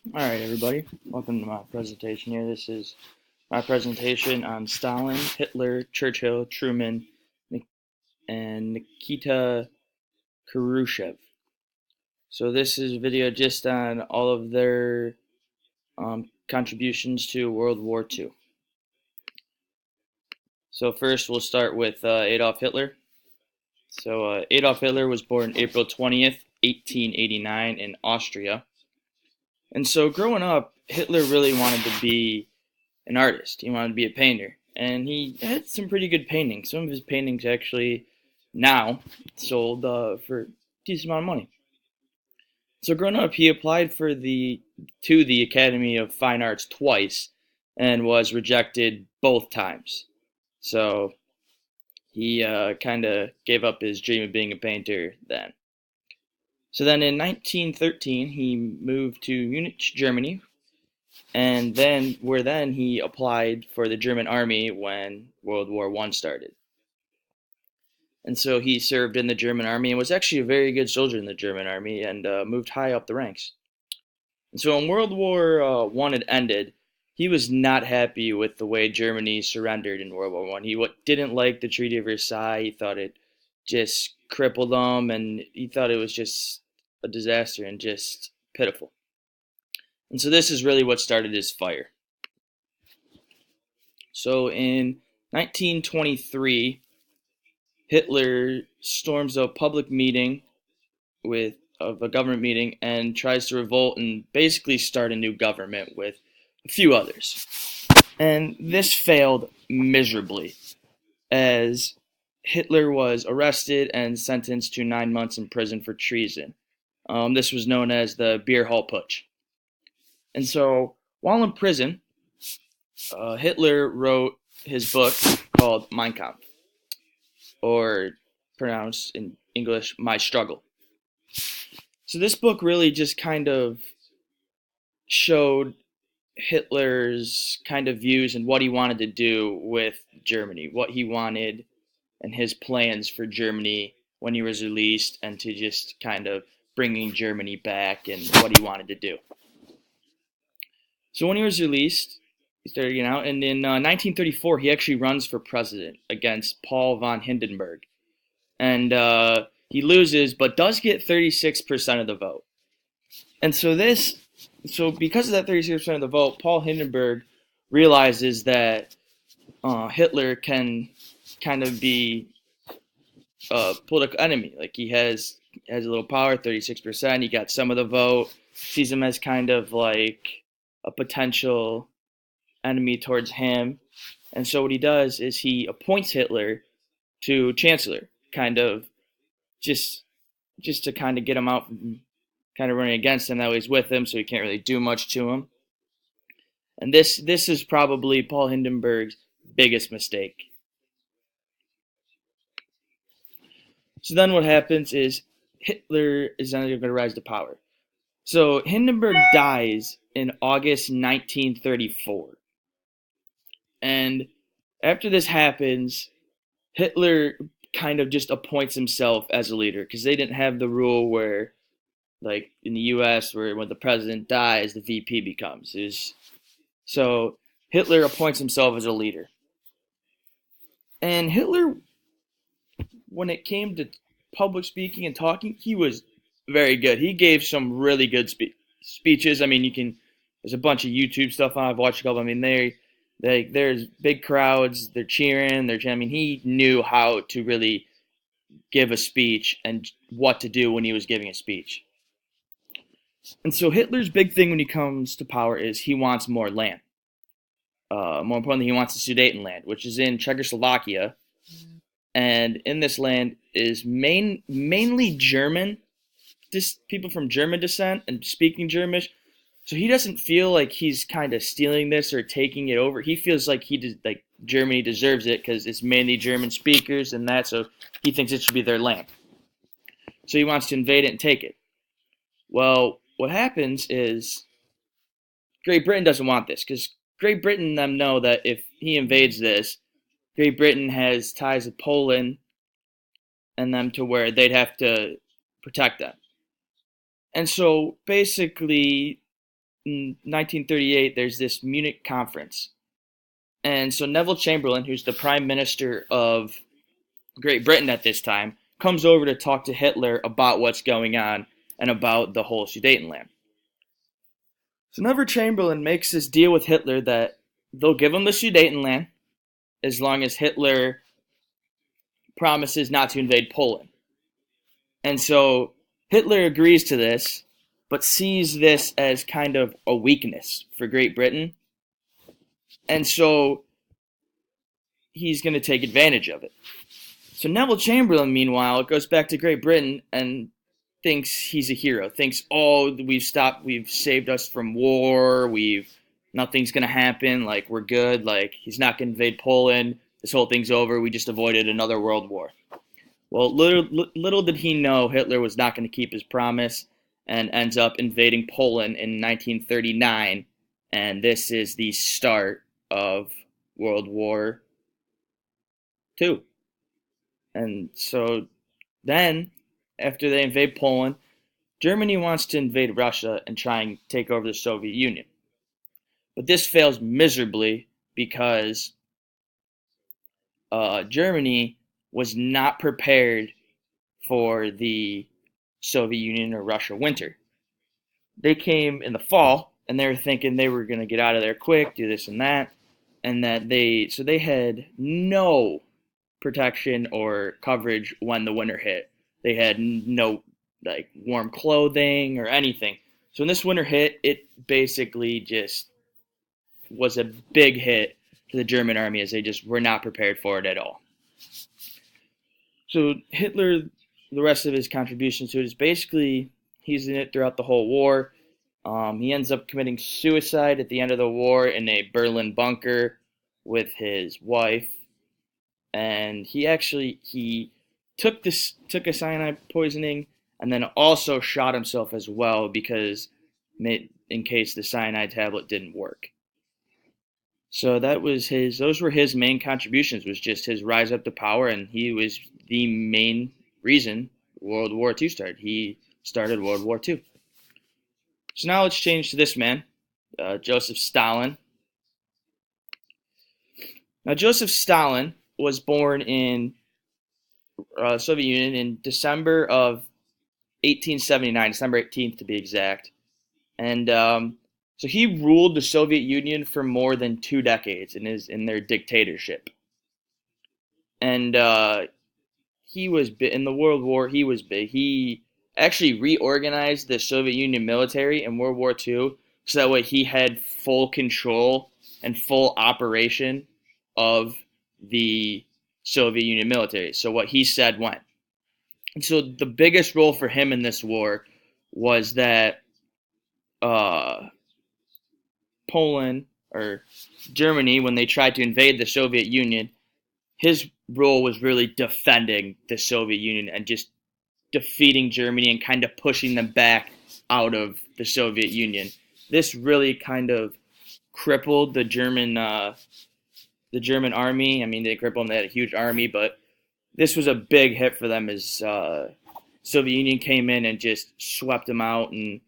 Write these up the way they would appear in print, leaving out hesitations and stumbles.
Alright, everybody, welcome to my presentation here. This is my presentation on Stalin, Hitler, Churchill, Truman, and Nikita Khrushchev. So this is a video just on all of their contributions to World War II. So first we'll start with Adolf Hitler. So Adolf Hitler was born April 20th, 1889 in Austria. And so growing up, Hitler really wanted to be an artist. He wanted to be a painter, and he had some pretty good paintings. Some of his paintings actually now sold for a decent amount of money. So growing up, he applied to the Academy of Fine Arts twice, and was rejected both times. So he kind of gave up his dream of being a painter then. So then in 1913, he moved to Munich, Germany, and then he applied for the German army when World War I started. And so he served in the German army and was actually a very good soldier in the German army and moved high up the ranks. And so when World War I had ended, he was not happy with the way Germany surrendered in World War I. He didn't like the Treaty of Versailles. He thought it just crippled them, and he thought it was just a disaster and just pitiful. And so this is really what started his fire. So in 1923, Hitler storms a public meeting of a government meeting and tries to revolt and basically start a new government with a few others. And this failed miserably, as Hitler was arrested and sentenced to 9 months in prison for treason. This was known as the Beer Hall Putsch. And so, while in prison, Hitler wrote his book called Mein Kampf, or pronounced in English, My Struggle. So this book really just kind of showed Hitler's kind of views and what he wanted to do with Germany, what he wanted and his plans for Germany when he was released, and to just kind of bringing Germany back and what he wanted to do. So when he was released, he started getting out, and in 1934 he actually runs for president against Paul von Hindenburg, and he loses, but does get 36% of the vote. And so because of that 36% of the vote, Paul Hindenburg realizes that Hitler can kind of be a political enemy. Like, he has a little power, 36%. He got some of the vote. Sees him as kind of like a potential enemy towards him. And so what he does is he appoints Hitler to chancellor, kind of just to kind of get him out from kind of running against him. That way he's with him, so he can't really do much to him. And this is probably Paul Hindenburg's biggest mistake. So then what happens is Hitler is then going to rise to power. So Hindenburg dies in August 1934. And after this happens, Hitler kind of just appoints himself as a leader, because they didn't have the rule where, like in the US, where when the president dies, the VP becomes. So Hitler appoints himself as a leader. And Hitler, when it came to public speaking and talking, he was very good. He gave some really good speeches. I mean, there's a bunch of YouTube stuff on. I've watched a couple. I mean, there's big crowds. They're cheering. I mean, he knew how to really give a speech and what to do when he was giving a speech. And so Hitler's big thing when he comes to power is he wants more land. More importantly, he wants the Sudetenland, which is in Czechoslovakia. And in this land is mainly German, people from German descent and speaking German. So he doesn't feel like he's kind of stealing this or taking it over. He feels like Germany deserves it because it's mainly German speakers and that. So he thinks it should be their land. So he wants to invade it and take it. Well, what happens is Great Britain doesn't want this, because Great Britain them know that if he invades this, Great Britain has ties with Poland and them to where they'd have to protect them. And so basically in 1938, there's this Munich conference. And so Neville Chamberlain, who's the prime minister of Great Britain at this time, comes over to talk to Hitler about what's going on and about the whole Sudetenland. So Neville Chamberlain makes this deal with Hitler that they'll give him the Sudetenland as long as Hitler promises not to invade Poland. And so Hitler agrees to this, but sees this as kind of a weakness for Great Britain. And so he's going to take advantage of it. So Neville Chamberlain, meanwhile, goes back to Great Britain and thinks he's a hero. Thinks, oh, we've saved us from war. Nothing's going to happen. Like, we're good. Like, he's not going to invade Poland. This whole thing's over. We just avoided another world war. Well, little did he know Hitler was not going to keep his promise and ends up invading Poland in 1939. And this is the start of World War II. And so then, after they invade Poland, Germany wants to invade Russia and try and take over the Soviet Union. But this fails miserably because Germany was not prepared for the Soviet Union or Russia winter. They came in the fall, and they were thinking they were going to get out of there quick, do this and that, and so they had no protection or coverage when the winter hit. They had no warm clothing or anything. So when this winter hit, it basically just was a big hit to the German army, as they just were not prepared for it at all. So Hitler, the rest of his contributions to it is basically he's in it throughout the whole war. He ends up committing suicide at the end of the war in a Berlin bunker with his wife. And he took a cyanide poisoning and then also shot himself as well because in case the cyanide tablet didn't work. So those were his main contributions, was just his rise up to power, and he was the main reason World War II started. He started World War II. So now let's change to this man, Joseph Stalin. Now Joseph Stalin was born in Soviet Union in December of 1879, December 18th to be exact. And so he ruled the Soviet Union for more than 2 decades in their dictatorship. And he was in the World War. He was big. He actually reorganized the Soviet Union military in World War II so that way he had full control and full operation of the Soviet Union military. So what he said went. And so the biggest role for him in this war was that Poland or Germany, when they tried to invade the Soviet Union, his role was really defending the Soviet Union and just defeating Germany and kind of pushing them back out of the Soviet Union. This really kind of crippled the German army. I mean, they crippled them. They had a huge army, but this was a big hit for them as Soviet Union came in and just swept them out. And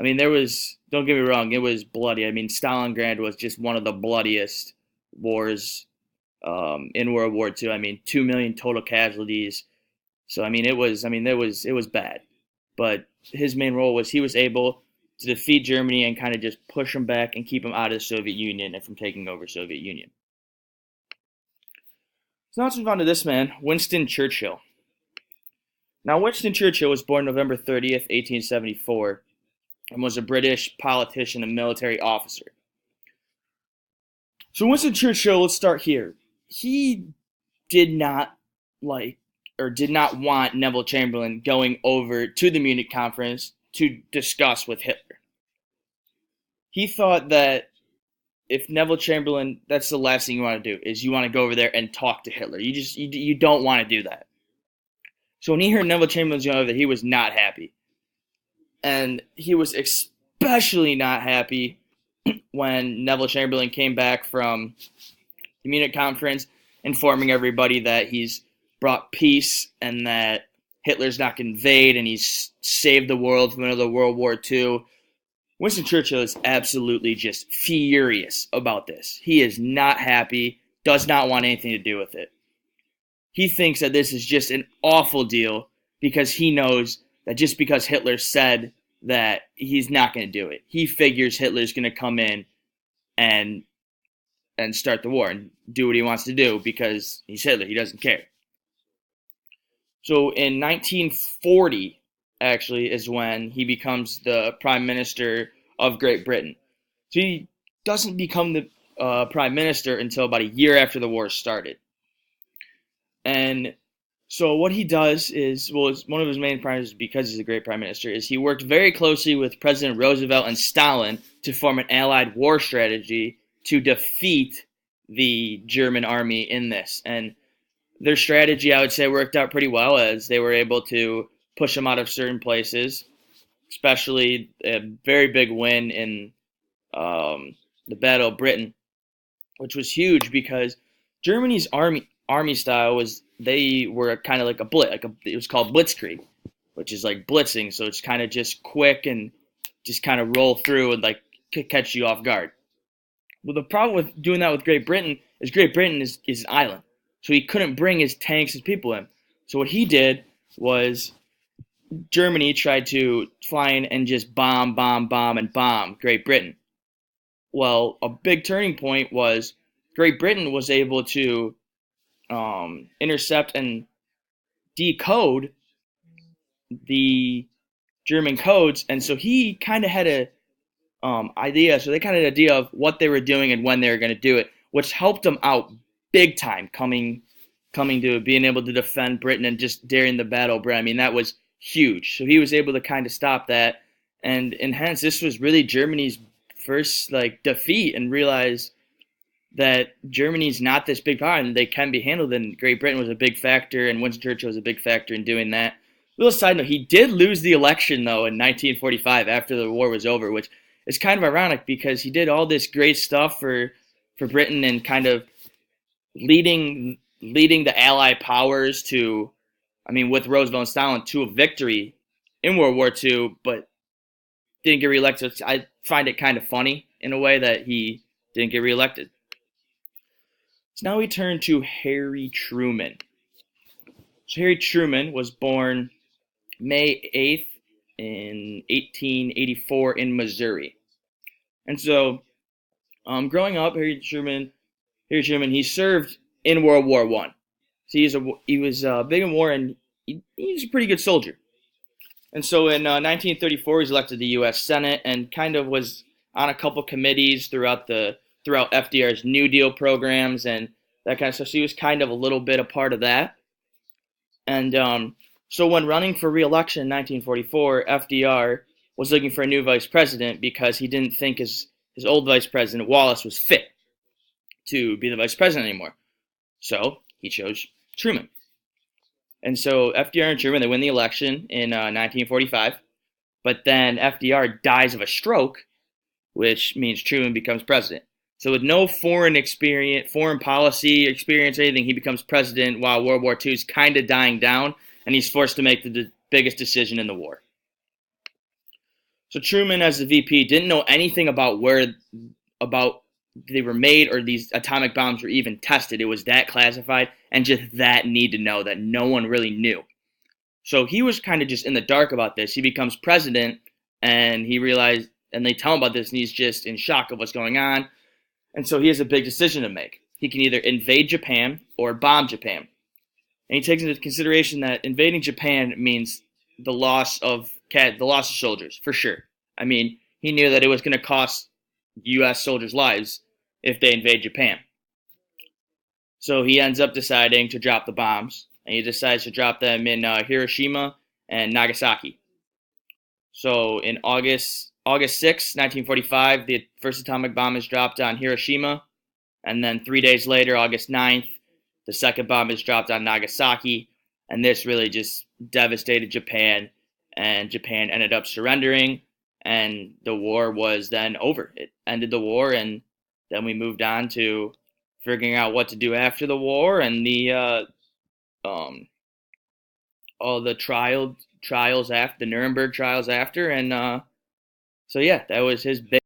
I mean, don't get me wrong, it was bloody. I mean, Stalingrad was just one of the bloodiest wars in World War II. I mean, 2 million total casualties. So I mean, it was bad. But his main role was he was able to defeat Germany and kind of just push them back and keep them out of the Soviet Union and from taking over Soviet Union. So now let's move on to this man, Winston Churchill. Now, Winston Churchill was born November 30th, 1874, and was a British politician and military officer. So Winston Churchill, let's start here. He did not want Neville Chamberlain going over to the Munich conference to discuss with Hitler. He thought that if Neville Chamberlain, that's the last thing you want to do, is you want to go over there and talk to Hitler. You don't want to do that. So when he heard Neville Chamberlain's going over there, he was not happy. And he was especially not happy when Neville Chamberlain came back from the Munich conference informing everybody that he's brought peace and that Hitler's not going to invade and he's saved the world from another World War II. Winston Churchill is absolutely just furious about this. He is not happy, does not want anything to do with it. He thinks that this is just an awful deal because he knows that just because Hitler said that he's not going to do it, he figures Hitler's going to come in and start the war and do what he wants to do because he's Hitler. He doesn't care. So in 1940, actually, is when he becomes the Prime Minister of Great Britain. So he doesn't become the Prime Minister until about a year after the war started. And so what he does is, well, one of his main priorities, because he's a great prime minister, is he worked very closely with President Roosevelt and Stalin to form an allied war strategy to defeat the German army in this. And their strategy, I would say, worked out pretty well, as they were able to push them out of certain places, especially a very big win in the Battle of Britain, which was huge because Germany's army style was, they were kind of like a blitz, it was called blitzkrieg, which is like blitzing, so it's kind of just quick and just kind of roll through and like catch you off guard. Well, the problem with doing that with Great Britain is an island, so he couldn't bring his tanks and people in. So what he did was Germany tried to fly in and just bomb Great Britain. Well, a big turning point was Great Britain was able to intercept and decode the German codes, and so he kind of had a idea. So they kind of had an idea of what they were doing and when they were going to do it, which helped them out big time coming to being able to defend Britain and just during the Battle of Britain. I mean, that was huge. So he was able to kind of stop that, and hence this was really Germany's first like defeat, and realize that Germany's not this big power and they can be handled, and Great Britain was a big factor, and Winston Churchill was a big factor in doing that. Little side note, he did lose the election, though, in 1945 after the war was over, which is kind of ironic because he did all this great stuff for Britain and kind of leading the Allied powers to, I mean, with Roosevelt and Stalin, to a victory in World War II, but didn't get reelected. I find it kind of funny in a way that he didn't get reelected. So now we turn to Harry Truman. So Harry Truman was born May 8th in 1884 in Missouri. And so growing up, Harry Truman, he served in World War I. So he was big in war, and he's a pretty good soldier. And so in 1934, he was elected to the U.S. Senate and kind of was on a couple committees throughout FDR's New Deal programs and that kind of stuff. So he was kind of a little bit a part of that. And so when running for re-election in 1944, FDR was looking for a new vice president because he didn't think his old vice president, Wallace, was fit to be the vice president anymore. So he chose Truman. And so FDR and Truman, they win the election in 1945. But then FDR dies of a stroke, which means Truman becomes president. So with no foreign policy experience, anything, he becomes president while World War II is kind of dying down, and he's forced to make the biggest decision in the war. So Truman, as the VP, didn't know anything about they were made or these atomic bombs were even tested. It was that classified and just that need to know that no one really knew. So he was kind of just in the dark about this. He becomes president, and he realized, and they tell him about this, and he's just in shock of what's going on. And so he has a big decision to make. He can either invade Japan or bomb Japan. And he takes into consideration that invading Japan means the loss of soldiers, for sure. I mean, he knew that it was going to cost U.S. soldiers' lives if they invade Japan. So he ends up deciding to drop the bombs, and he decides to drop them in Hiroshima and Nagasaki. So in August 6, 1945, the first atomic bomb is dropped on Hiroshima, and then 3 days later, August 9th, the second bomb is dropped on Nagasaki, and this really just devastated Japan, and Japan ended up surrendering, and the war was then over. It ended the war, and then we moved on to figuring out what to do after the war, and all the trials after the Nuremberg trials after, and So yeah, that was his big